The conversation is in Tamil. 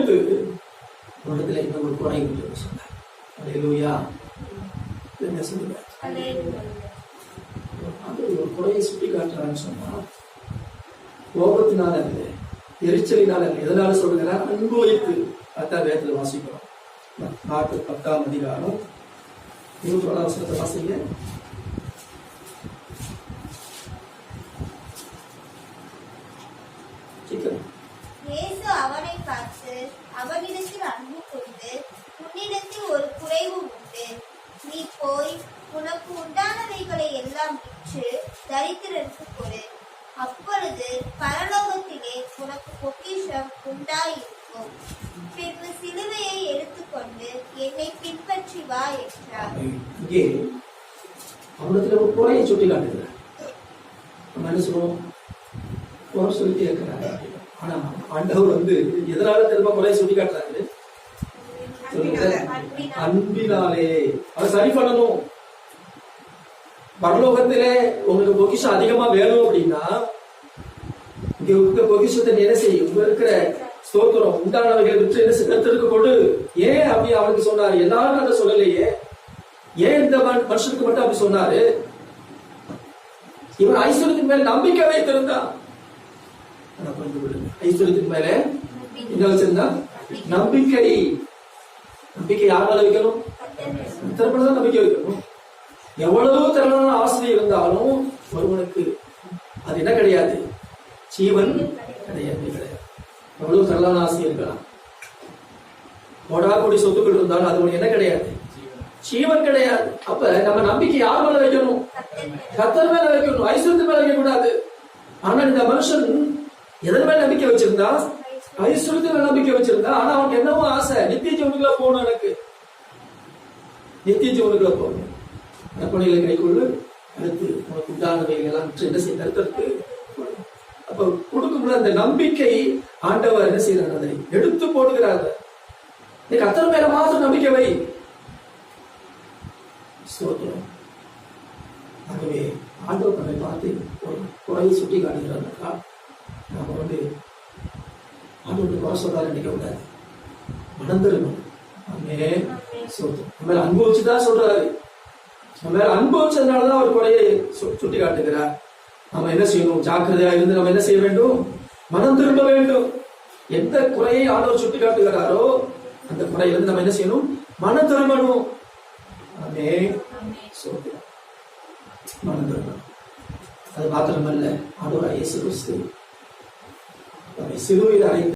அடுத்து உலகத்துல என்ன ஒரு குறை என்று சொன்னார். அல்லேலூயா. என்ன சொல்லுங்க? அது ஒரு குறையை சுட்டி காட்டுறான்னு சொன்னா கோபத்தினால அல்ல, எரிச்சலினால அல்ல. எதனால சொல்லுகிறார்? அன்பு வைத்து. அதான் வேதத்துல வாசிக்கிறோம். மார்க்கு 10ஆம் அதிகாரம் 21ஆம் வசனத்தை வாசிங்க. இயேசு அவனை பார்த்து அவனிடத்தில் அன்பு கொண்டு, உன்னிடத்தில் ஒரு குறைவு உண்டு, நீ போய் உனக்கு உண்டானவைகளை எல்லாம் விற்று தரித்திரருக்கு கொடு, அப்பொழுது பரலோகத்திலே உனக்கு பொக்கிஷம் உண்டாயிருக்கும், பின்பு சிலுவையை எடுத்துக்கொண்டு என்னை பின்பற்றி வா என்றார். இங்கே அவனத்துல ஒரு குறையை சுட்டி காட்டுகிறார். நம்ம என்ன சொல்லுவோம்? குறை சொல்லிட்டே இருக்கிறாங்க. ஆனா ஆண்டவர் எதனால திரும்ப குறையை சுட்டி காட்டுறாரு? அன்பினாலே. அதை சரி பண்ணணும். பரலோகத்திலே உங்களுக்கு பொக்கிஷம் அதிகமா வேணும் அப்படின்னா இங்க உங்க பொக்கிஷத்தை என்ன செய்யும்? உங்க இருக்கிற ஸ்தோத்திரம் உண்டானவைகளை விட்டு என்ன கர்த்தருக்கு கொடு. ஏன் அப்படி அவனுக்கு சொன்னாரு? எல்லாரும் அதை சொல்லலையே. ஏன் இந்த மனுஷனுக்கு மட்டும் அப்படி சொன்னாரு? இவன் ஐஸ்வர்யத்தின் மேல நம்பிக்கை வைத்திருந்தான். ஐஸ்வர்யத்தின் மேல என்ன வச்சிருந்தா? நம்பிக்கை. நம்பிக்கை யாரால வைக்கணும்? தான் நம்பிக்கை வைக்கணும். எவ்வளவு திறனான ஆசை இருந்தாலும் ஒருவனுக்கு அது என்ன கிடையாது? ஜீவன் கிடையாது. எவ்வளவு திரளான ஆசை இருக்கலாம், கோடா கோடி சொத்துக்கள் இருந்தாலும் அது என்ன கிடையாது? ஜீவன் கிடையாது. அப்ப நம்ம நம்பிக்கை யார் மேல வைக்கணும்? கர்த்தர் மேல வைக்கணும். ஐஸ்வர்யத்து மேல வைக்க கூடாது. ஆனா இந்த மனுஷன் எதன் மேல நம்பிக்கை வச்சிருந்தா? ஐஸ்வர்யத்துல நம்பிக்கை வச்சிருந்தா. ஆனா அவனுக்கு என்னவோ ஆசை, நித்திய ஜீவனுக்குள்ள போகணும். எனக்கு நித்திய ஜீவனுக்குள்ள போகணும். நற்பணிகளை கைக்கொள்ளு, அடுத்து உனக்கு உண்டானவைகள் எல்லாம் என்ன செய்ய கருத்தருக்கு. அப்ப கொடுக்கும்போது அந்த நம்பிக்கை ஆண்டவர் என்ன செய்யறாரு? அதை எடுத்து போடுகிறார். நீ கர்த்தர் மேல மாத்திரம் நம்பிக்கை வை. ஸ்தோத்திரம். ஆகவே ஆண்டவர் நம்மை பார்த்து ஒரு குறையை சுட்டி காட்டுகிறார். நாம ஆண்டவருக்கு குறை சொல்றாரு நினைக்க கூடாது. மனம் திரும்பணும். நம்ம அனுபவிச்சுதான் சொல்றாரு. நம்ம அனுபவிச்சதுனாலதான் ஒரு குறையை சுட்டி காட்டுகிறார். நம்ம என்ன செய்யணும்? ஜாக்கிரதையா இருந்து நம்ம என்ன செய்ய வேண்டும்? மனம் திரும்ப வேண்டும். எந்த குறையை ஆண்டவர் சுட்டி காட்டுகிறாரோ அந்த குறையிலிருந்து நம்ம என்ன செய்யணும்? மனம் திரும்பணும். மனம் திரும்பணும். அது மாத்திரமல்ல, ஆண்டவர் இயேசு கிறிஸ்து சிலுவையில் அறைந்து